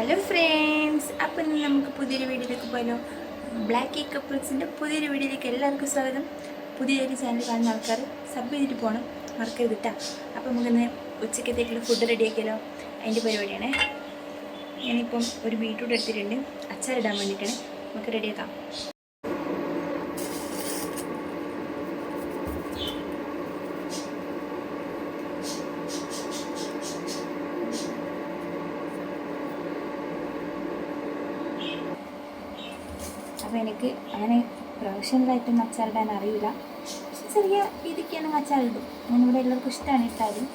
Hello friends, അപ്പം ഇന്ന് നമുക്ക് പുതിയൊരു വീഡിയോയിലേക്ക് പോയാലോ. ബ്ലാക്ക് കേക്ക് കപ്പിൾസിൻ്റെ പുതിയൊരു വീഡിയോയിലേക്ക് എല്ലാവർക്കും സ്വാഗതം. പുതിയൊരു ചാനൽ കാണുന്ന ആൾക്കാർ സബ് ചെയ്തിട്ട് പോകണം, മറക്കരുത് കേട്ടോ. അപ്പോൾ നമുക്കിന്ന് ഉച്ചക്കത്തേക്കുള്ള ഫുഡ് റെഡിയാക്കിയാലോ. അതിൻ്റെ പരിപാടിയാണ്. ഞാനിപ്പം ഒരു ബീട്രൂട്ട് എടുത്തിട്ടുണ്ട്, അച്ചാറിടാൻ വേണ്ടിയിട്ടാണ്. നമുക്ക് റെഡിയാക്കാം. അപ്പോൾ എനിക്ക് അങ്ങനെ പ്രൊഫഷണലായിട്ടൊന്നും അച്ചാറിടാൻ അറിയില്ല, പക്ഷെ ചെറിയ രീതിക്കാണ് അച്ചാറിടും. അങ്ങനെ ഇവിടെ എല്ലാവർക്കും ഇഷ്ടമാണ് ഇട്ടാലും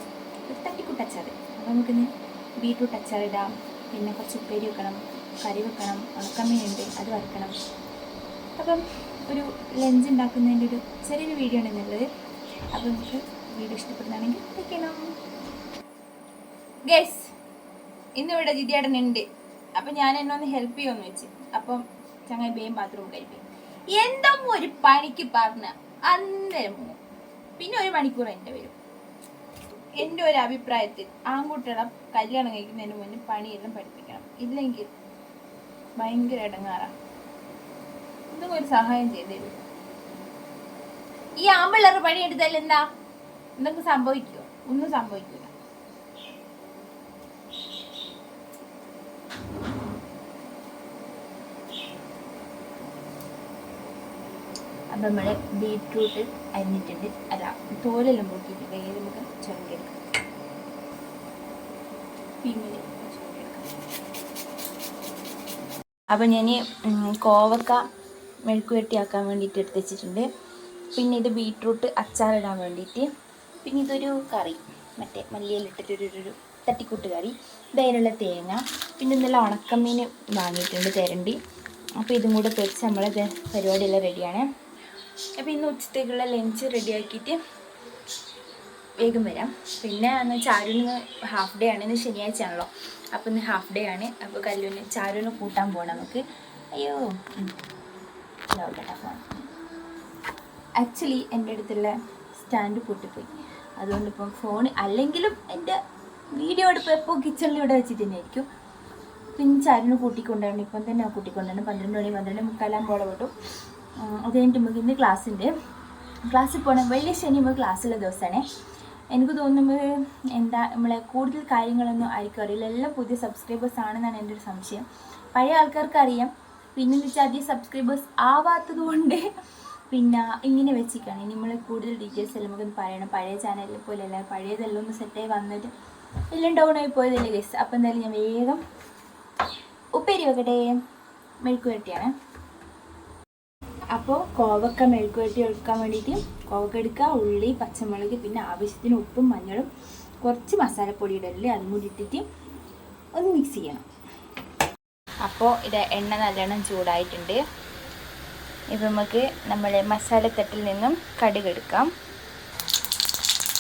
ഒരു തട്ടിക്കുട്ട് അച്ചാർ. അപ്പോൾ നമുക്കിന്ന് ബീട്രൂട്ട് അച്ചാറിടാം. പിന്നെ കുറച്ച് ഉപ്പേരി വെക്കണം, കറി വെക്കണം, ഉണക്കമീനുണ്ട്, അത് വറുക്കണം. അപ്പം ഒരു ലഞ്ച് ഉണ്ടാക്കുന്നതിൻ്റെ ഒരു ചെറിയൊരു വീഡിയോ ആണ് എന്നുള്ളത്. അപ്പോൾ നമുക്ക് വീഡിയോ ഇഷ്ടപ്പെടുന്നതാണെങ്കിൽ വെക്കണം. ഗൈസ്, ഇന്നിവിടെ ജിതിയേട്ടനുണ്ട്. അപ്പം ഞാൻ എന്നൊന്ന് ഹെൽപ്പ് ചെയ്യുമെന്ന് വെച്ച്. അപ്പം ചങ്ങായി ബേം ബാത്റൂം കഴിക്കും. എന്തോ ഒരു പണിക്ക് പറഞ്ഞ അന്നേരം പോകും. പിന്നെ ഒരു മണിക്കൂർ എൻ്റെ വരും. എൻ്റെ ഒരു അഭിപ്രായത്തിൽ ആൺകുട്ടികളെ കല്യാണം കഴിക്കുന്നതിന് മുന്നേ പണിയെല്ലാം പഠിപ്പിക്കണം, ഇല്ലെങ്കിൽ ഭയങ്കര ഇടങ്ങാറാണ്. എന്തെങ്കിലും ഒരു സഹായം ചെയ്തേരും. ഈ ആമ്പിള്ളേർ പണിയെടുത്താൽ എന്താ എന്തെങ്കിലും സംഭവിക്കുമോ? ഒന്നും സംഭവിക്കില്ല. അപ്പം നമ്മൾ ബീട്രൂട്ട് അരിഞ്ഞിട്ടുണ്ട്, അല്ല തോലെല്ലാം പൊട്ടിയിട്ട് കയ്യിൽ നമുക്ക് ചുരണ്ടിയെടുക്കാം. പിന്നെ അപ്പം ഞാൻ കോവക്ക മെഴുക്കുവരട്ടിയാക്കാൻ വേണ്ടിയിട്ട് എടുത്ത് വെച്ചിട്ടുണ്ട്. പിന്നെ ഇത് ബീട്രൂട്ട് അച്ചാറിടാൻ വേണ്ടിയിട്ട്. പിന്നെ ഇതൊരു കറി, മറ്റേ മല്ലിയിലിട്ടിട്ടൊരു തട്ടിക്കൂട്ട് കറി. ഇതിനുള്ള തേങ്ങ, പിന്നെ ഇന്നലെ ഉണക്കമീൻ വാങ്ങിയിട്ടുണ്ട്, തരണ്ടി. അപ്പോൾ ഇതും കൂടെ പൊരിച്ച് നമ്മളെ പരിപാടിയെല്ലാം റെഡിയാണ്. അപ്പോൾ ഇന്ന് ഉച്ചത്തേക്കുള്ള ലഞ്ച് റെഡിയാക്കിയിട്ട് വേഗം വരാം. പിന്നെ അന്ന് ചാരുവിന് ഹാഫ് ഡേ ആണ്, ഇന്ന് ശനിയാഴ്ച ആണല്ലോ. അപ്പോൾ ഇന്ന് ഹാഫ് ഡേ ആണ്. അപ്പോൾ ചാരുവിന് കൂട്ടാൻ പോകണം നമുക്ക്. അയ്യോ ഫോൺ ആക്ച്വലി എൻ്റെ അടുത്തുള്ള സ്റ്റാൻഡ് പൊട്ടിപ്പോയി. അതുകൊണ്ട് ഇപ്പം ഫോൺ അല്ലെങ്കിലും എൻ്റെ വീഡിയോ എടുപ്പ് എപ്പോൾ കിച്ചണിൽ ഇവിടെ വെച്ചിട്ട് തന്നെ ആയിരിക്കും. പിന്നെ ചാരുവിന് കൂട്ടിക്കൊണ്ടാണ്, ഇപ്പം തന്നെ കൂട്ടിക്കൊണ്ടാണ്. 12 മണി 12:45 പോലെ വിട്ടു. അത് കഴിഞ്ഞിട്ട് നമുക്ക് ഇന്ന് ക്ലാസ്സിൽ പോകണം. വലിയ ശനി നമുക്ക് ക്ലാസ്സുള്ള ദിവസമാണ്. എനിക്ക് തോന്നുമ്പോൾ എന്താ നമ്മളെ കൂടുതൽ കാര്യങ്ങളൊന്നും ആയിരിക്കും അറിയില്ല. എല്ലാം പുതിയ സബ്സ്ക്രൈബേഴ്സ് ആണെന്നാണ് എൻ്റെ ഒരു സംശയം. പഴയ ആൾക്കാർക്ക് അറിയാം. പിന്നെന്ന് വെച്ചാൽ അധികം സബ്സ്ക്രൈബേഴ്സ് ആവാത്തത് കൊണ്ട് പിന്നെ ഇങ്ങനെ വെച്ചിരിക്കുകയാണ്. ഇനി നമ്മൾ കൂടുതൽ ഡീറ്റെയിൽസ് എല്ലാം നമുക്കൊന്ന് പറയണം. പഴയ ചാനലിൽ പോലെയല്ല, പഴയതെല്ലാം ഒന്ന് സെറ്റായി വന്നിട്ട് എല്ലാം ഡൗൺ ആയി പോയതല്ലേ ഗൈസ്. അപ്പോൾ എന്തായാലും ഞാൻ വേഗം ഉപ്പേരി വെക്കട്ടെ. മെഴുക്ക് വരട്ടിയാണ്. അപ്പോൾ കോവക്ക മെഴുക്ക് വരട്ടി എടുക്കാൻ വേണ്ടിയിട്ട് കോവക്ക എടുക്കുക, ഉള്ളി, പച്ചമുളക്, പിന്നെ ആവശ്യത്തിന് ഉപ്പും മഞ്ഞളും കുറച്ച് മസാലപ്പൊടി ഇടല്ലേ, അതും കൂടി ഇട്ടിട്ട് ഒന്ന് മിക്സ് ചെയ്യണം. അപ്പോൾ ഇത് എണ്ണ നല്ലോണം ചൂടായിട്ടുണ്ട്. ഇപ്പം നമുക്ക് നമ്മളെ മസാലത്തട്ടിൽ നിന്നും കടുക് എടുക്കാം.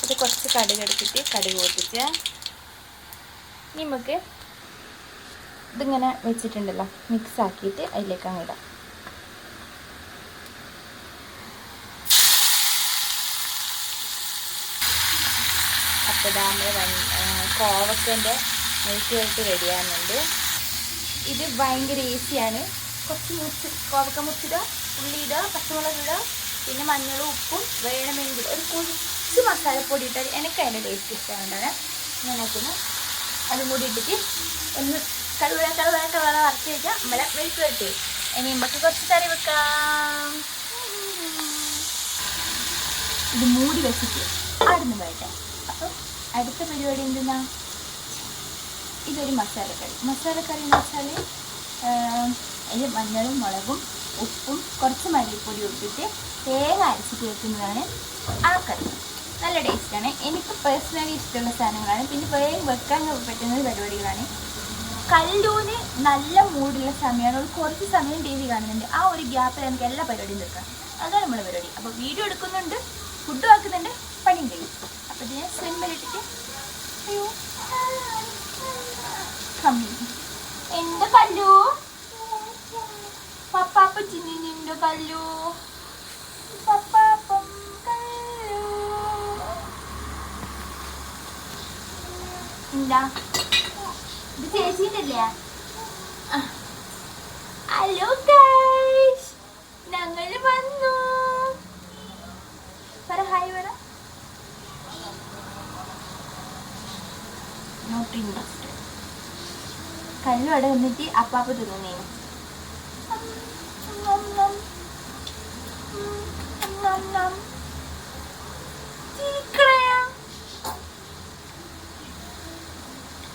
ഇത് കുറച്ച് കടുക് എടുത്തിട്ട് കടുക് പൊട്ടിച്ച് നമുക്ക് ഇതിങ്ങനെ വെച്ചിട്ടുണ്ടല്ലോ, മിക്സ് ആക്കിയിട്ട് അതിലേക്ക് അങ്ങ് ഇടാം. അപ്പോൾ ഇതാ നമ്മൾ കോവക്കൻ്റെ മെഴുക്കുവരട്ടി റെഡിയാകുന്നുണ്ട്. ഇത് ഭയങ്കര ഈസിയാണ്. കുറച്ച് കോവക്ക മുറിച്ചിടുക, ഉള്ളി ഇടുക, പച്ചമുളക് ഇടുക, പിന്നെ മഞ്ഞളും ഉപ്പും വേണമെങ്കിൽ ഒരു കുറച്ച് മസാലപ്പൊടി ഇട്ടാൽ എനിക്ക് അതിൻ്റെ ടേസ്റ്റ് ഇഷ്ടമുണ്ടാണ്. ഞാൻ നോക്കുന്നു അതും കൂടി ഇട്ടിട്ട് ഒന്ന് കടുവ വറുത്ത് വെച്ചാൽ നമ്മളെ മെഴുക്കുവരട്ടി. ഇനി നമുക്ക് കുറച്ച് കറി വെക്കാം. ഇത് മൂടി വെച്ചിട്ട് ആടുന്ന് വരട്ടെ. അപ്പം അടുത്ത പരിപാടി എന്തെന്നാ, ഇതൊരു മസാലക്കറി എന്ന് വെച്ചാൽ അതിൽ മഞ്ഞളും മുളകും ഉപ്പും കുറച്ച് മല്ലിപ്പൊടി ഇട്ടിട്ട് തേങ്ങ അരച്ചിട്ട് വെക്കുന്നതാണ് ആ കറി. നല്ല ടേസ്റ്റാണ്. എനിക്ക് പേഴ്സണലി ഇഷ്ടമുള്ള സാധനങ്ങളാണ്. പിന്നെ വേഗം വെക്കാൻ പറ്റുന്ന പരിപാടികളാണ്. കല്ലൂന് നല്ല മൂടുള്ള സമയമാണ്. ഒരു കുറച്ച് സമയം ടി വി കാണുന്നുണ്ട്. ആ ഒരു ഗ്യാപ്പിൽ എനിക്ക് എല്ലാ പരിപാടിയും തീർക്കണം. അതാണ് നമ്മുടെ പരിപാടി. അപ്പോൾ വീഡിയോ എടുക്കുന്നുണ്ട്, ഫുഡ് വെക്കുന്നുണ്ട്, പണിയും കഴിയും. അപ്പോൾ ഇതിനെ സിമ്പിളിട്ടിട്ട് അയ്യോ കമ്മി എൻ്റെ കല്ലു പപ്പാപ്പ ചിന്നിൻ്റെ കല്ലു പപ്പാപ്പം കല്ലു എന്താ ഇത് ചേച്ചീൻ്റെ അല്ലേ? ഹലോ ഗൈസ്, ഞങ്ങൾ വന്നു. പറ ഹായ് പറ. Not interest. കല്ലു അവിടെ വന്നിട്ട് അപ്പാപ്പ തിന്നേനു.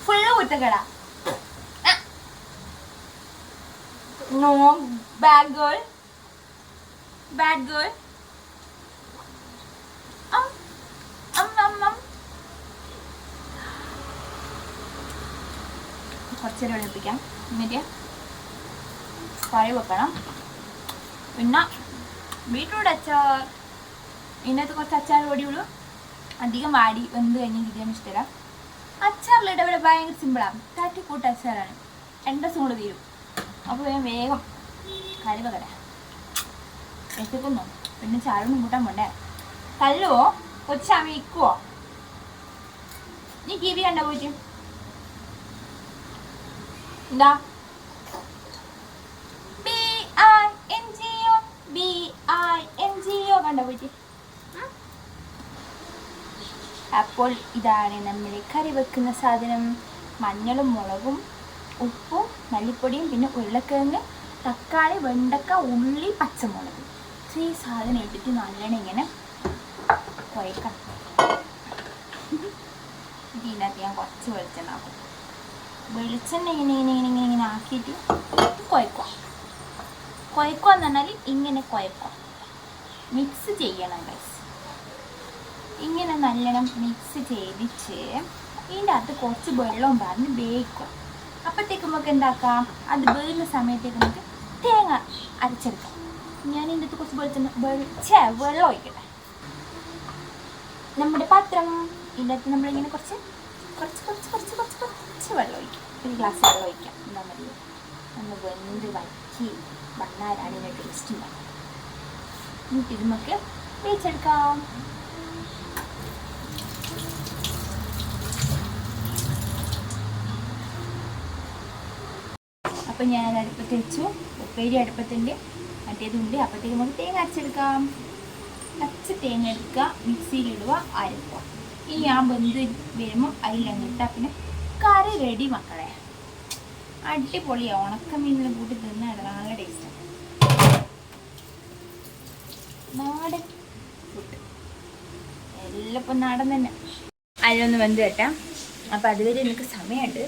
Full കുത്തക്കട. No, bad girl. Bad girl. Um. കുറച്ച് നേരം വെളുപ്പിക്കാം. എന്നിട്ട് കറി വെക്കണം. പിന്നെ ബീട്രൂട്ട് അച്ചാർ. ഇതിനകത്ത് കുറച്ച് അച്ചാർ പൊടിയുള്ളൂ. അധികം വാടി വെന്ത് കഴിഞ്ഞ് കിട്ടിയാൽ ഇഷ്ടമല്ല. അച്ചാറിലിട്ട് ഇവിടെ ഭയങ്കര സിമ്പിളാണ്. തട്ടിക്കൂട്ട് അച്ചാറാണ്. 2 ദിവസം കൂടെ തീരും. അപ്പോൾ ഞാൻ വേഗം കറി വെക്കട്ടെ. വെച്ചിക്കുന്നു. പിന്നെ ചാരൊന്നും കൂട്ടാൻ പോണ്ടേ. കല്ലുവോ കൊച്ചാമി ഇക്കുവോ? നീ ടി വി കണ്ട പോയിട്ട് എന്താ BINGO കണ്ട പോയിട്ട്. അപ്പോൾ ഇതാണ് നമ്മൾ കറി വെക്കുന്ന സാധനം. മഞ്ഞളും മുളകും ഉപ്പും മല്ലിപ്പൊടിയും പിന്നെ ഉരുളക്കിഴങ്ങ് തക്കാളി വെണ്ടക്ക ഉള്ളി പച്ചമുളക്. ഈ സാധനം ഇട്ടിട്ട് നല്ലോണം ഇങ്ങനെ കുഴക്കണം. ഇതിനകത്ത് ഞാൻ കുറച്ച് വെളിച്ചെണ്ണ ആക്കും. വെളിച്ചെണ്ണ ഇങ്ങനെ ആക്കിയിട്ട് കുഴക്കുക. കുഴക്കുക എന്ന് പറഞ്ഞാൽ ഇങ്ങനെ കുഴക്കുക. മിക്സ് ചെയ്യണം ഗൈസ്. ഇങ്ങനെ നല്ലോണം മിക്സ് ചെയ്തിട്ട് ഇതിൻ്റെ അകത്ത് കുറച്ച് വെള്ളവും പറഞ്ഞ് വേവിക്കുക. അപ്പോഴത്തേക്കും നമുക്ക് എന്താക്കാം, അത് വേകുന്ന സമയത്തേക്ക് നമുക്ക് തേങ്ങ അരച്ചെടുക്കാം. ഞാൻ ഇതിൻ്റെ അകത്ത് കുറച്ച് വെള്ളം ഒഴിക്കട്ടെ. നമ്മുടെ പാത്രം ഇതിൻ്റെ അകത്ത് നമ്മളിങ്ങനെ കുറച്ച് വെള്ളം ഒഴിക്കാം. 1 ഗ്ലാസ് വെള്ളം ഒഴിക്കാം. എന്താ മതി, നമ്മൾ വെന്ത് വറ്റി വണ്ണാരാണ് ഇതിൻ്റെ ടേസ്റ്റ് ഉണ്ടാകും. എന്നിട്ട് ഇത് നമുക്ക് വേവിച്ചെടുക്കാം. അപ്പം ഞാൻ അടുപ്പത്ത് വെച്ചു. ഉപ്പേരി അടുപ്പത്തിൻ്റെ മറ്റേതുണ്ട്. അപ്പോഴത്തേക്ക് നമുക്ക് തേങ്ങ അരച്ചെടുക്കാം. തേങ്ങ എടുക്കുക, മിക്സിയിലിടുക, അരക്കുക. ഇനി ഞാൻ വെന്ത് വരുമ്പോൾ അതിലങ്ങിട്ടാൽ പിന്നെ കറി റെഡി മക്കളെ. അടിപൊളിയാണ്. ഉണക്കമീനിലും കൂട്ടി തിന്നാണ് നല്ല ടേസ്റ്റാണ്. നാടൻ ഫുഡ് എല്ലാം ഇപ്പം നാടൻ തന്നെ. അതിലൊന്ന് വെന്ത് കേട്ടാം. അപ്പം അതുവരെ എനിക്ക് സമയമുണ്ട്,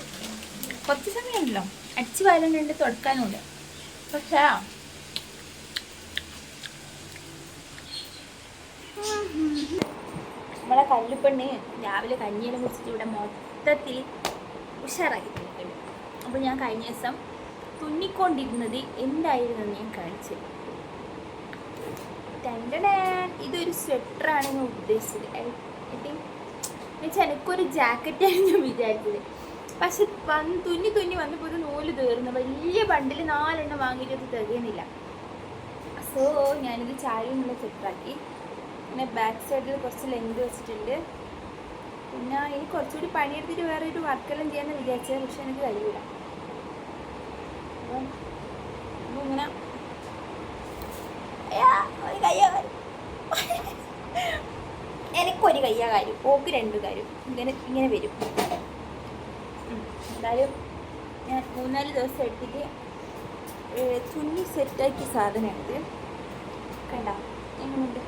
കുറച്ച് സമയമുണ്ടല്ലോ. അടിച്ച് വാലുണ്ട്, തുടക്കാനുണ്ട്. പക്ഷേ നമ്മളെ കല്ലുപെണ്ണ് രാവിലെ കഞ്ഞിയെല്ലാം കുടിച്ചിട്ട് ഇവിടെ മൊത്തത്തിൽ ഉഷാറാക്കി നിൽക്കുന്നുണ്ട്. അപ്പോൾ ഞാൻ കഴിഞ്ഞ ദിവസം തുന്നിക്കൊണ്ടിരുന്നത് എന്തായിരുന്നു ഞാൻ കാണിച്ചു. ഇതൊരു സ്വെറ്ററാണ് ഞാൻ ഉദ്ദേശിച്ചത്. എന്നുവെച്ചാൽ എനിക്കൊരു ജാക്കറ്റാണ് ഞാൻ വിചാരിച്ചത്. പക്ഷെ തുന്നി വന്നപ്പോൾ ഒരു നൂല് തീർന്നു. വലിയ ബണ്ടിൽ 4 എണ്ണം വാങ്ങിയിട്ട് അത് തികയുന്നില്ല. സോ ഞാനിത് ചായയുള്ള സ്വെറ്ററാക്കി. പിന്നെ ബാക്ക് സൈഡിൽ കുറച്ച് ലെങ്ത് വെച്ചിട്ടുണ്ട്. പിന്നെ ഇനി കുറച്ചുകൂടി പണിയെടുത്തിട്ട് വേറെ ഒരു വർക്കെല്ലാം ചെയ്യാമെന്ന് വിചാരിച്ചത്. പക്ഷെ എനിക്ക് കഴിയില്ല. അപ്പം ഇങ്ങനെ എനിക്കൊരു കയ്യാ കാര്യം, ഓക്ക് 2 കാര്യം. ഇങ്ങനെ വരും. എന്തായാലും ഞാൻ 3-4 ദിവസം എടുത്തിട്ട് തുന്നി സെറ്റാക്കിയ സാധനമാണിത്. കണ്ട എങ്ങനെയുണ്ട്?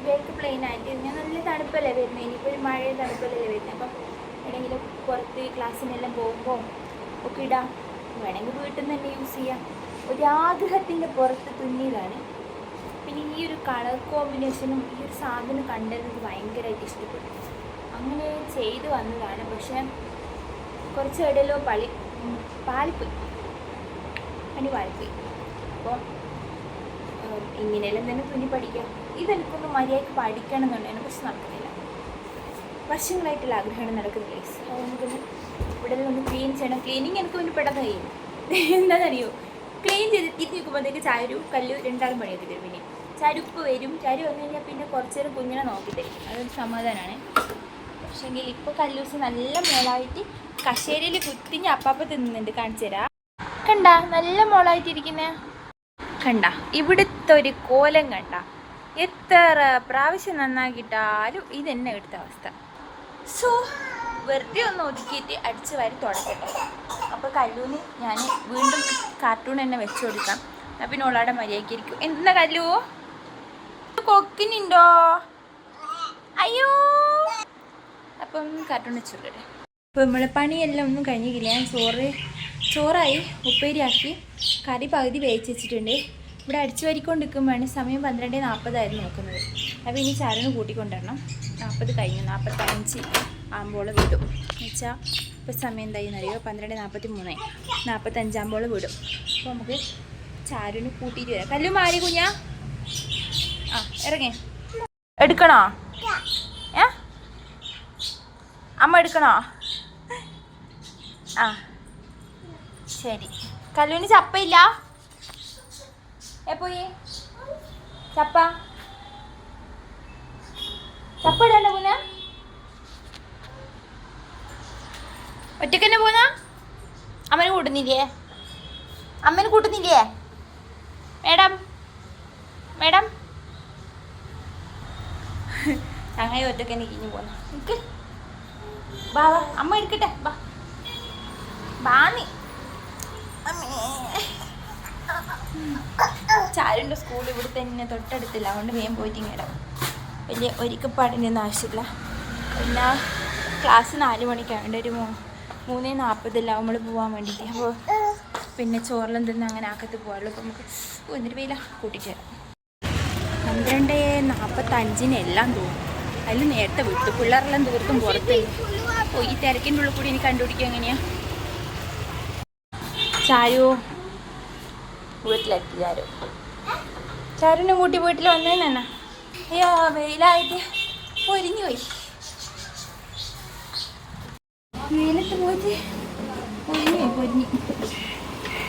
ബേക്ക് പ്ലെയിൻ ആയിട്ട് ഞാൻ നല്ല തണുപ്പല്ലേ വരുന്നത്. ഇനിയിപ്പോൾ ഒരു മഴ തണുപ്പല്ലേ വരുന്നത്. അപ്പം എവിടെയെങ്കിലും പുറത്ത് ക്ലാസ്സിനെല്ലാം പോകുമ്പോൾ ഒക്കെ ഇടാം. വേണമെങ്കിൽ വീട്ടിൽ നിന്ന് തന്നെ യൂസ് ചെയ്യാം. ഒരാഗ്രഹത്തിൻ്റെ പുറത്ത് തുന്നിയതാണ്. പിന്നെ ഈ ഒരു കളർ കോമ്പിനേഷനും ഈ ഒരു സാധനം കണ്ടത് ഭയങ്കരമായിട്ട് ഇഷ്ടപ്പെട്ടു. അങ്ങനെ ചെയ്ത് വന്നതാണ്. പക്ഷേ കുറച്ച് ഇടയിലോ പാളിപ്പോയി. അപ്പോൾ ഇങ്ങനെയെല്ലാം തന്നെ തുന്നി പഠിക്കാം. ഇതെനിക്കൊന്ന് മര്യാദയ്ക്ക് പഠിക്കണം എന്നുണ്ടായിരുന്നു. പക്ഷെ നടക്കുന്നില്ല. വർഷങ്ങളായിട്ടുള്ള ആഗ്രഹമാണ് നടക്കുന്നില്ല. അപ്പോൾ നമുക്കൊന്ന് ഇവിടെ ഒന്ന് ക്ലീൻ ചെയ്യണം. ക്ലീനിങ് എനിക്ക് ഒന്ന് പെട്ടെന്ന് കഴിയും. എന്താണെന്നറിയോ, ക്ലീൻ ചെയ്ത് തിരിഞ്ഞ് നിൽക്കുമ്പോഴത്തേക്ക് ചാരു കല്ല് 2 പണിയൊക്കെ തരും. പിന്നെ ചരുപ്പ് വരും. ചരു വന്നു കഴിഞ്ഞാൽ പിന്നെ കുറച്ച് നേരം കുഞ്ഞിനെ നോക്കി തരും. അതൊരു സമാധാനമാണ്. പക്ഷേങ്കിൽ ഇപ്പോൾ കല്ലൂസ് നല്ല മോളായിട്ട് കശേരിയിൽ കുത്തിഞ്ഞ് അപ്പാപ്പ തിന്നുന്നുണ്ട്. കാണിച്ചു തരാ. കണ്ട നല്ല മോളായിട്ടിരിക്കുന്നേ. കണ്ട ഇവിടുത്തെ ഒരു കോലം കണ്ട. എത്ര പ്രാവശ്യം നന്നാക്കിയിട്ടാലും ഇതെന്നെ എടുത്ത അവസ്ഥ. സോ വെറുതെ ഒന്ന് ഒതുക്കിയിട്ട് അടിച്ച് വാരി തുടക്കട്ടെ. അപ്പോൾ കല്ലൂന് ഞാൻ വീണ്ടും കാർട്ടൂൺ തന്നെ വെച്ചു കൊടുക്കാം. അപ്പം പിന്നെ ഓളാടെ മര്യാദയ്ക്ക് ഇരിക്കും. എന്താ കല്ലു കൊക്കിനുണ്ടോ? അയ്യോ. അപ്പം കാർട്ടൂൺ വെച്ചു കൊടുക്കട്ടെ. അപ്പോൾ നമ്മളെ പണിയെല്ലാം ഒന്നും കഴിഞ്ഞില്ല. ഞാൻ ചോറായി ഉപ്പേരിയാക്കി കറി പകുതി വേവിച്ച് വെച്ചിട്ടുണ്ട്. ഇവിടെ അടിച്ചു വാരിക്കൊണ്ടിരിക്കുമ്പോഴാണ് സമയം 12:40 നോക്കുന്നത്. അപ്പോൾ ഇനി ചാരന് കൂട്ടിക്കൊണ്ടുവരണം. 40 കഴിഞ്ഞു, 45 ആകുമ്പോൾ വിടും. എന്നുവെച്ചാൽ ഇപ്പോൾ സമയം എന്തായിന്നറിയോ? 12:43, 45 ആകുമ്പോൾ വിടും. അപ്പോൾ നമുക്ക് ചാരുന് കൂട്ടിയിട്ട് വരാം. കല്ലു മാറി കുഞ്ഞാ. ആ ഇറങ്ങേ. എടുക്കണോ? അമ്മ എടുക്കണോ? ആ ശരി. കല്ലുവിന് ചപ്പയില്ല. പോയി ചപ്പ ഇടണ്ട പോന്ന ഒറ്റക്ക് തന്നെ പോന്ന. അമ്മനെ കൂട്ടുന്നില്ലേ? അമ്മനെ കൂട്ടുന്നില്ലേ? മേഡം മേഡം ചങ്ങായി ഒറ്റക്ക് തന്നെ കിഞ്ഞു പോന്ന. എനിക്ക് ബാ അമ്മ എടുക്കട്ടെ. ബാ ബാന്നി ചാരുൻ്റെ സ്കൂൾ ഇവിടെ തന്നെ തൊട്ടടുത്തില്ല. അതുകൊണ്ട് വേഗം പോയിട്ട് ഇങ്ങോട്ടാണ്. വലിയ ഒരിക്കപ്പാടിൻ്റെ ആവശ്യമില്ല. പിന്നെ ക്ലാസ് 4 മണിക്കാണ്. ഒരു 3:40 നമ്മൾ പോകാൻ വേണ്ടിയിട്ട്. അപ്പോൾ പിന്നെ ചോറിലും തിന്ന് അങ്ങനെ ആക്കത്ത് പോകാറുള്ളൂ. അപ്പോൾ നമുക്ക് എന്നിട്ട് വെയില കൂട്ടിച്ച് തരാം. 12:45 എല്ലാം തോന്നും. അതിൽ നേരത്തെ വിട്ടു. പിള്ളേരെല്ലാം തീർത്തും പുറത്ത്. അപ്പോൾ ഈ തിരക്കിൻ്റെ ഉള്ളിൽ കൂടി എനിക്ക് കണ്ടുപിടിക്കുക എങ്ങനെയാണ്. ചാരു വീട്ടിലെത്തി. ചാരുവിനെ കൂട്ടി വീട്ടിൽ വന്നേന്ന് തന്നെ. അയ്യോ വെയിലായിട്ട് പൊരിഞ്ഞു പോയി. വെയിലത്ത് പോയിട്ട് പൊരിഞ്ഞു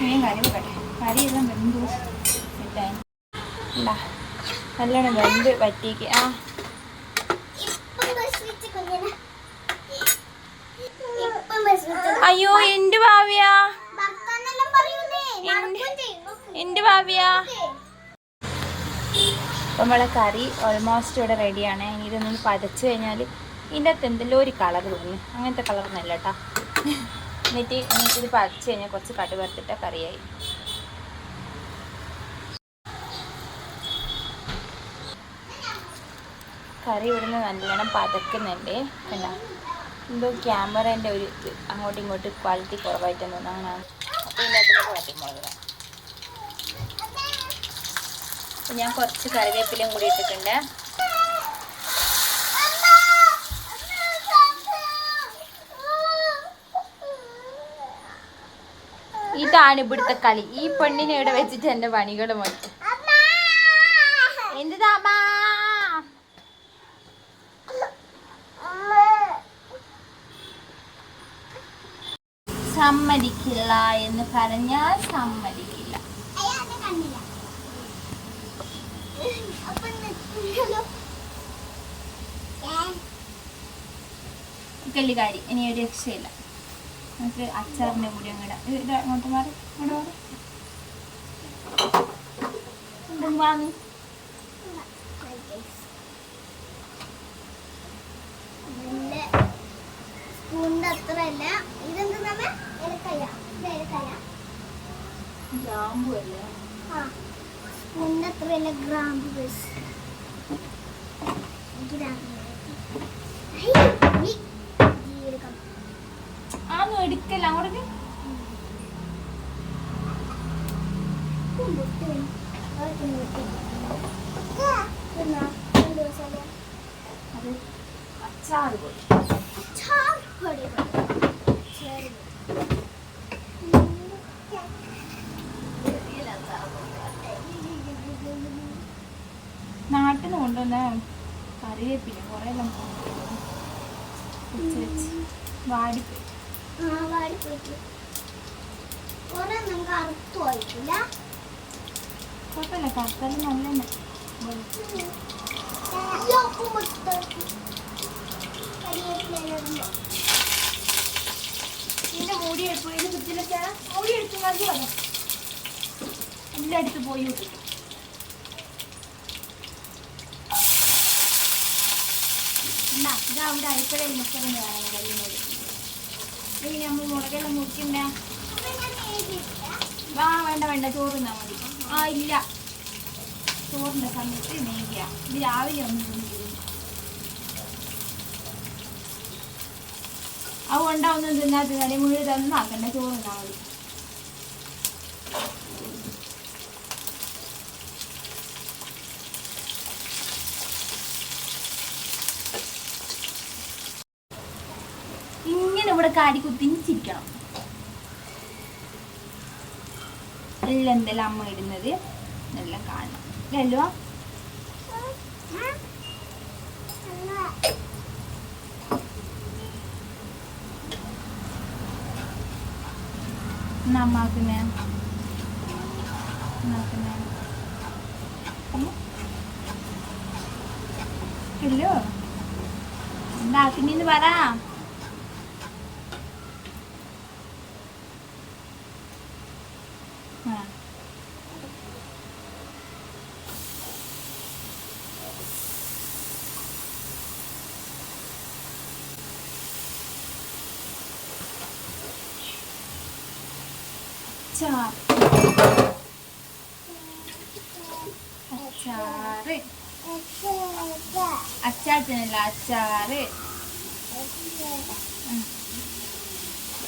ഞാൻ കറി വെക്കട്ടെ. കറിയെല്ലാം വെന്തു സെറ്റായി. ഇല്ല നല്ലോണം വെന്ത് പറ്റിക്ക്. ആ അയ്യോ എൻ്റെ ഭാവിയാ, എൻ്റെ ഭാവിയാ. അപ്പം നമ്മളെ കറി ഓൾമോസ്റ്റ് ഇവിടെ റെഡിയാണ്. ഇനി ഇതൊന്ന് പതച്ച് കഴിഞ്ഞാൽ ഇതിൻ്റെ അകത്ത് എന്തെല്ലോ ഒരു കളർ തോന്നുന്നു. അങ്ങനത്തെ കളറൊന്നുമല്ല കേട്ടോ. എന്നിട്ടിത് പതച്ച് കഴിഞ്ഞാൽ കുറച്ച് കടുക് വറുത്തിട്ട കറിയായി. കറി ഇവിടുന്ന് നല്ലോണം പതക്കുന്നുണ്ട്. കണ്ടോ എന്തോ ക്യാമറേൻ്റെ ഒരു അങ്ങോട്ടും ഇങ്ങോട്ടും ക്വാളിറ്റി കുറവായിട്ടെന്ന് തോന്നുന്നു. അങ്ങനെയാണ്. അപ്പോൾ ഇതിൻ്റെ അകത്തൊക്കെ വട്ടിമുളക്. അപ്പോൾ ഞാൻ കുറച്ച് കറിവേപ്പിലയും കൂടി ഇട്ടിട്ടുണ്ട്. ഇതാണ് ഇവിടുത്തെ കളി. ഈ പെണ്ണിനെ ഇവിടെ വെച്ചിട്ട് എൻ്റെ പണികൾ മൊത്തം. എന്താ സമ്മതിക്കില്ല എന്ന് പറഞ്ഞാൽ സമ്മതിക്കില്ല. കല്ലുകാരി ഇനി ഒരു രക്ഷയില്ല. നമുക്ക് അച്ചാറിൻ്റെ കൂടി അങ്ങോട്ട് അങ്ങോട്ട് മാറി ഇങ്ങോട്ട് വാങ്ങി. ഗ്രാമ്പു അല്ലേ? ആന്നും എടുക്കല്ല അങ്ങോട്ട്. അത് അച്ചാറ് പൊടി. നാട്ടിൽ നിന്ന് കൊണ്ടുവന്ന കറിവേപ്പില കുറേ വെച്ച് വാടിപ്പോയി. കുഴപ്പമില്ല, കറുത്താലും നല്ല മൂടി എടുക്കും ഇത് ഫ്രിഡ്ജിലൊക്കെ മൂടി എടുക്കും മതി വരാം എല്ലാം എടുത്ത് പോയി വിട്ടു ഇതാ അവിടെ അടുക്കളയിൽ മുട്ടറിന് വേണം കല്ലിനോട് ഇനി നമ്മൾ മുളകെല്ലാം മുറിക്കണ്ടേ വേണ്ട വേണ്ട ചോറ് തിന്നാ മതി ഇല്ല ചോറിൻ്റെ സമയത്ത് മേടിക്കുക ഇത് രാവിലെ ഒന്ന് തിന്നിരുന്നു അതുകൊണ്ടാ ഒന്നും തിന്നാത്ത മുഴുവൻ തന്നാക്കണ്ട ചോറ് തിന്നാ മതി ഇങ്ങനെ ഇവിടെ കാരി കുത്തിച്ചിരിക്കണം എല്ലാം എന്തെല്ലാം അമ്മ ഇടുന്നത് എല്ലാം കാണണം അല്ലല്ലോ അമ്മാക്കുന്നേ ഹലോ എന്താക്കുന്നെന്ന് പറ അച്ചാറ് അച്ചാച്ചനല്ല അച്ചാറ്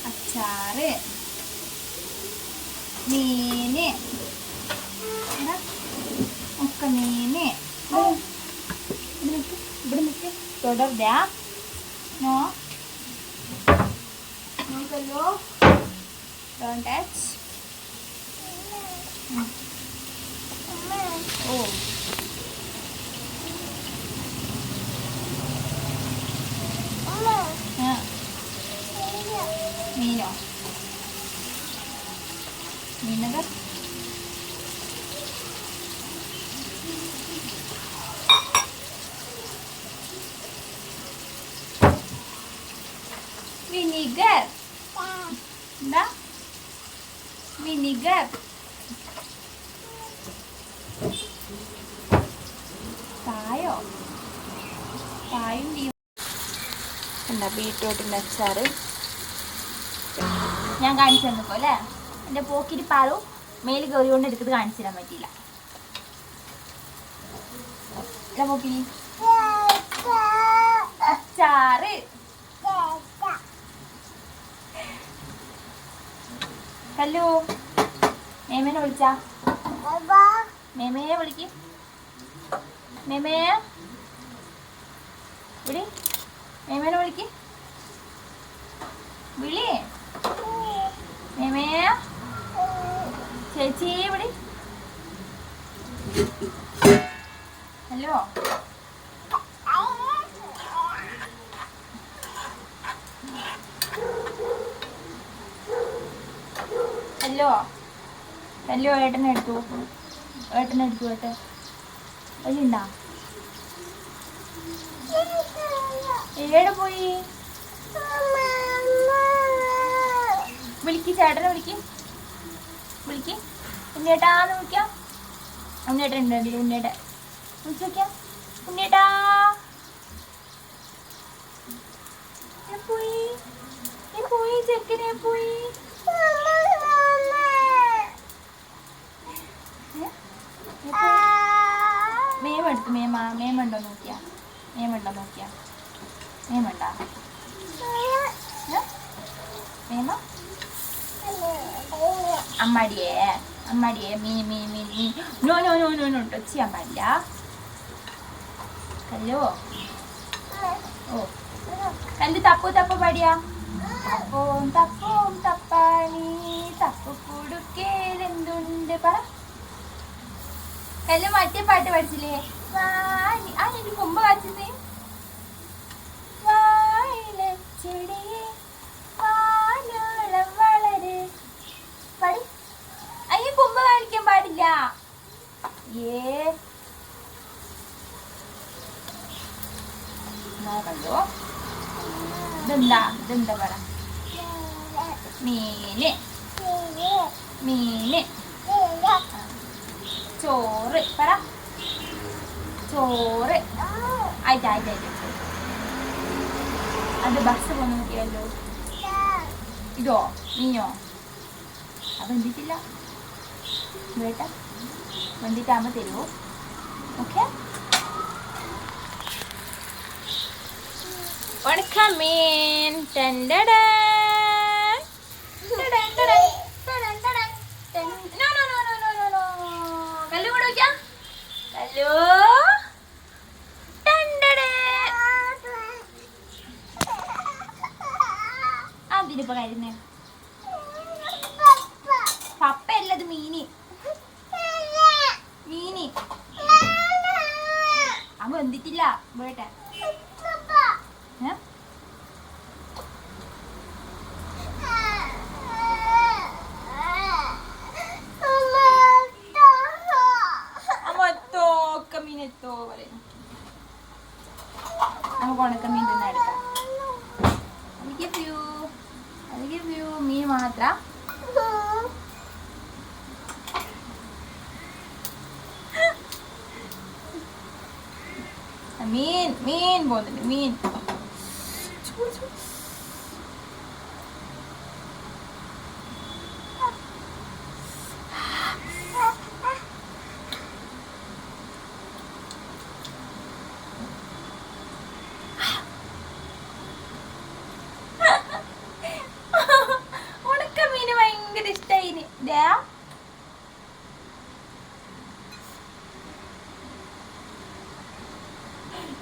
അച്ചാറ് മീന് ഒക്കെ മീന് ഇവിടെ നിൽക്ക് തുടർന്നാ നോക്കല്ലോ don't touch oh മീനോ മീനക വിനിഗർ എന്താ വിനിഗർ കായോ കായും എന്താ ബീട്രൂട്ടിൻ്റെ അച്ചാറ് ഞാൻ കാണിച്ചു തന്നപ്പോ അല്ലേ എൻ്റെ പോക്കിരി പാറും മേല് കയറി കൊണ്ട് എടുത്തിട്ട് കാണിച്ചു തരാൻ പറ്റിയില്ല പോക്കിരി അച്ചാറ് ഹലോ മേമേനെ വിളിച്ചാ മേമയെ വിളിക്ക് മേമയെ വിളി മേമേനെ വിളിക്ക് വിളി മേമയെ ചേച്ചിയെ വിളി ഹലോ ഹലോ ഹലോ ഏട്ടനെടുത്തു ഏട്ടൻ വല്ലുണ്ടാ ഏടെ പോയി വിളിക്ക് ചേട്ടനെ വിളിക്ക് ഉണ്ണേട്ടാന്ന് വിളിക്കാം ഉണ്ണേട്ടൻ ഉണ്ട് ഉണ്ണേട്ടൻ വിളിച്ചു നോക്കിയാ ഉണ്ണേട്ടാ പോയി ചെക്കനെ പോയി മേമെടുത്ത് മേമുണ്ടോ നോക്കിയാ മേമുണ്ടാ മേമ അമ്മാടിയെ മീൻ നോ ടച്ച് ചെയ്യാൻ പാടില്ല ഹലോ ഓ കല്ല് തപ്പു പാടിയാ തപ്പും തപ്പാണി തപ്പു കൊടുക്കേലെന്തുണ്ട് പറ കല്ല് മറ്റേ പാട്ട് പഠിച്ചില്ലേ എനിക്ക് കൊമ്പ് കാച്ചത് വായിലച്ചെടിയെ വാനോളം വളരെ പാടി അയ്യ കൊമ്പ് കാണിക്കാൻ പാടില്ല കണ്ടോ ഇതെന്താ പറ മീന് മീന് ചോറ് പറ ചോറ് ആയിട്ട് അത് ബസ് പോന്ന് നോക്കിയല്ലോ ഇതോ മീനോ അത് എന്തിട്ടില്ല വേട്ട വന്നിട്ടാകുമ്പോൾ തരുമോ ഓക്കെ ഉണക്കമീൻ കല്ലു കൂടെ വയ്ക്കാം കല്ലു അതിനിപ്പോ കരുന്നേ പപ്പ അല്ലത് മീന് മീന് അമ്മ എന്തിട്ടില്ല വേട്ടെ നമുക്ക് ഉണക്കമീൻ തന്നെ എടുക്കാം മീൻ മാത്ര മീൻ പോകുന്നുണ്ട് മീൻ ഉണക്കമീന് ഭയങ്കര ഇഷ്ടായിന്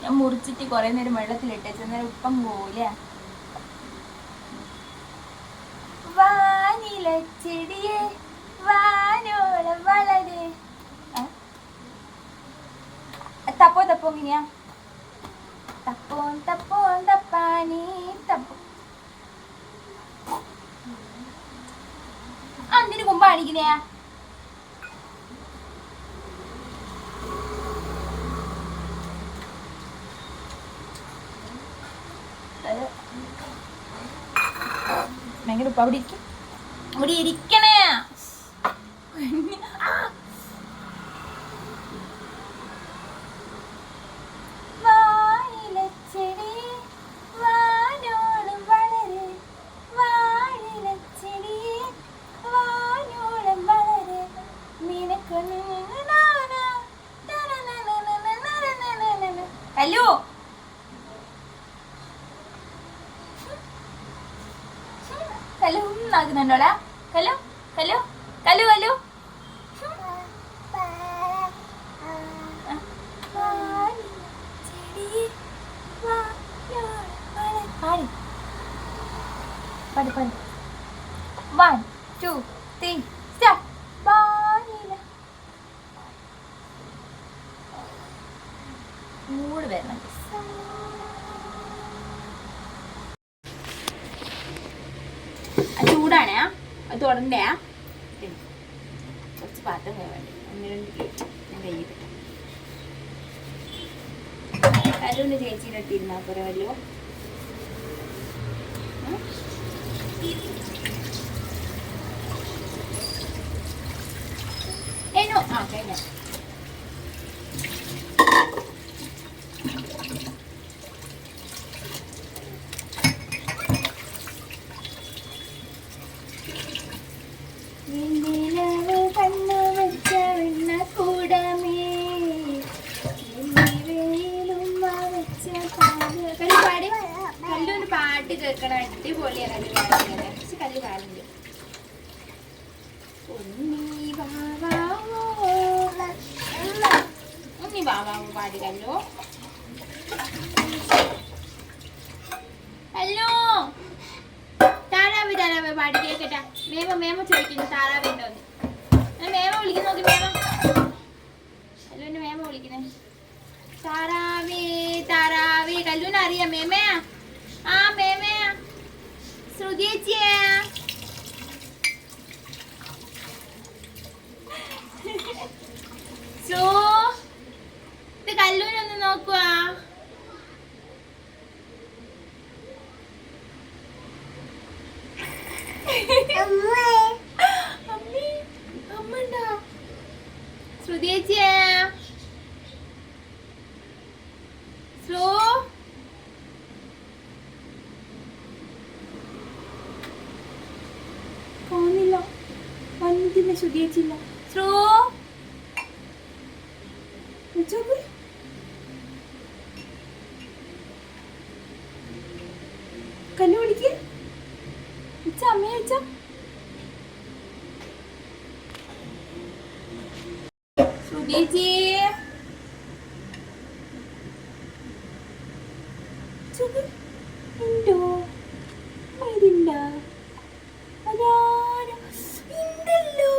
ഞാൻ മുറിച്ചിട്ട് കുറെ നേരം വെള്ളത്തിലിട്ടേച്ച് അന്നേരം ഉപ്പം പോവില്ല വാനിലച്ചെടിയെ വാനോളം വളരെ തപ്പോ ഇങ്ങനെയാ തപ്പോ തപ്പാനി തപ്പോ എന്തിനു കൊമ്പ് കാണിക്കുന്നയാ ഭയങ്കര ഉപ്പ അവിടെ ഇരിക്കണേ വാനിലച്ചെടി വാനോളം വളരെ വാനിലച്ചെടി വാനോളം വളരെ നിനക്ക് കല്ലു കല്ലു ആക്കുന്നുണ്ടോടാ കല്ലു കല്ലു കല്ലു കല്ലു പാടി 1 2 3 സ്റ്റാർട്ട് വാനില മൂട് വരണം ചൂടാണ് അത് തുടണ്ടേ കുറച്ച് പാത്രം വേണ്ടി 1 2 പ്ലേറ്റ് ഞാൻ കയ്യിൽ കല്ലുവിൻ്റെ ചേച്ചിയുടെ ഇട്ടിരുന്നാ പോരെ കല്ലു ഏനോ കഴിഞ്ഞ പാട്ട് കേൾക്കണം അടിപൊളിയാണ് പക്ഷെ കല്ല് കാലുണ്ട് ഉണ്ണി ബാബാവോ പാടി കല്ലോ ഹലോ താരാവ് പാടി കേക്കട്ടാ മേമ ചോദിക്കുന്നു താരാവുണ്ടോന്ന് മേമ വിളിക്കുന്നു നോക്കി കല്ലുവിന്റെ മേമ വിളിക്കുന്നേ താരാവേ കല്ലുവിനെ അറിയാം മേമയാ ആ മേമയാ ശ്രുതിയേച്ചിയാ ഇത് കല്ലൂനൊന്ന് നോക്കുവാ ശ്രുതിയേച്ചിയെ സ്ലോ പോന്നില്ല, വന്നിട്ടില്ല. ശ്രുതിയേച്ചില്ല. സ്ലോ കല്ലു പിടിക്ക്. അമ്മയെ വെച്ച ശ്രുതിയേച്ചി ഉണ്ടോ? ഇതില്ല. ഉണ്ടല്ലോ.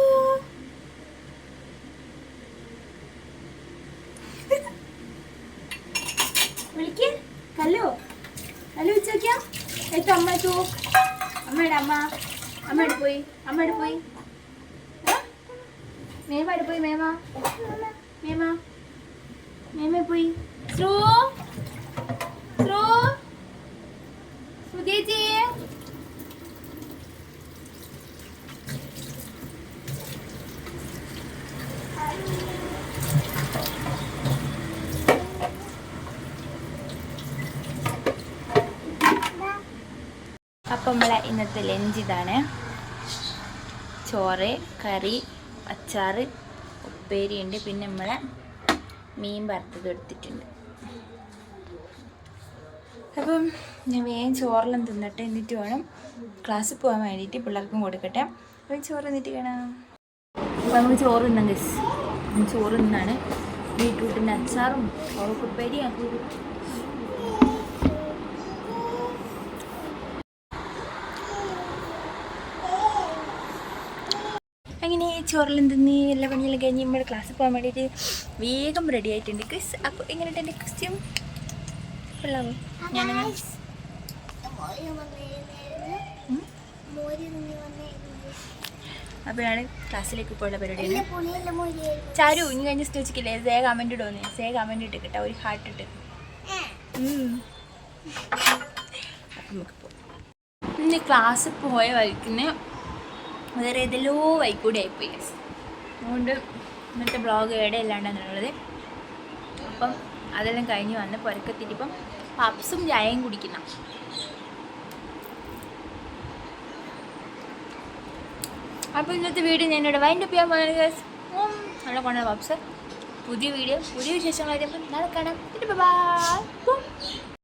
വിളിക്ക്. കല്ലോ കല്ലു വെച്ചോക്കിയാ. ഏറ്റവും അമ്മ തൂ. അമ്മയുടെ അമ്മയുടെ പോയി. മേമയുടെ പോയി. മേമ പോയി. ശ്രുതിയേച്ചി അപ്പം നമ്മളെ ഇന്നത്തെ ലഞ്ച് ഇതാണ്. ചോറ്, കറി, അച്ചാറ്, ഉപ്പേരി ഉണ്ട്. പിന്നെ നമ്മളെ മീൻ വറുത്തത് എടുത്തിട്ടുണ്ട്. അപ്പം ഞാൻ വേഗം ചോറെല്ലാം തിന്നിട്ട് എന്നിട്ട് വേണം ക്ലാസ്സിൽ പോകാൻ വേണ്ടിയിട്ട് പിള്ളേർക്കും കൊടുക്കട്ടെ. അപ്പം ചോറ് തിന്നിട്ട് വേണം. അപ്പം നമുക്ക് ചോറ് തിന്നാം ഗസ്. ചോറ് തിന്നാണ്. ബീട്രൂട്ടിൻ്റെ അച്ചാറും അവർക്ക് ഉപ്പേരിയാണ്. അങ്ങനെ ചോറെല്ലാം തിന്ന് എല്ലാ പണിയെല്ലാം കഴിഞ്ഞ് നമ്മുടെ ക്ലാസ്സിൽ പോകാൻ വേണ്ടിയിട്ട് വേഗം റെഡി ആയിട്ടുണ്ട് ഗസ്. അപ്പോൾ എങ്ങനെയുണ്ട് എൻ്റെ ക്വസ്റ്റ്യൻ? കൊള്ളാമോ? അപ്പോഴാണ് ക്ലാസ്സിലേക്ക് പോയുള്ള പരിപാടിയാണ്. ചാരു ഇനി കഴിഞ്ഞ സ്റ്റേജിക്കില്ലേ സേ കമൻറ്റ് ഇടുമെന്ന്. സേ കമൻറ്റ് ഇട്ട് കിട്ടാം, ഒരു ഹാർട്ട് ഇട്ട്. അപ്പം നമുക്ക് പോകാം. ഇന്ന് ക്ലാസ്സിൽ പോയ വഴിക്കുന്ന വേറെ ഏതെല്ലോ വൈക്കൂടി ആയിപ്പോയി ഗസ്. അതുകൊണ്ട് ഇന്നത്തെ ബ്ലോഗ് എവിടെ അല്ലാണ്ടെന്നുള്ളത്. അപ്പം അതെല്ലാം കഴിഞ്ഞ് വന്ന് പുരക്കെത്തിയിട്ടിപ്പം പപ്സും ചായയും കുടിക്കുന്ന. അപ്പോൾ ഇന്നത്തെ വീഡിയോ ഞാനിവിടെ വൈൻഡപ്പ് ചെയ്യാൻ പോകുന്നത് ഗസ്. നല്ല കൊണ്ടുള്ള പപ്സ്. പുതിയ വീഡിയോ പുതിയ വിശേഷങ്ങളായിട്ട് നാളെ കാണാം. ബൈ.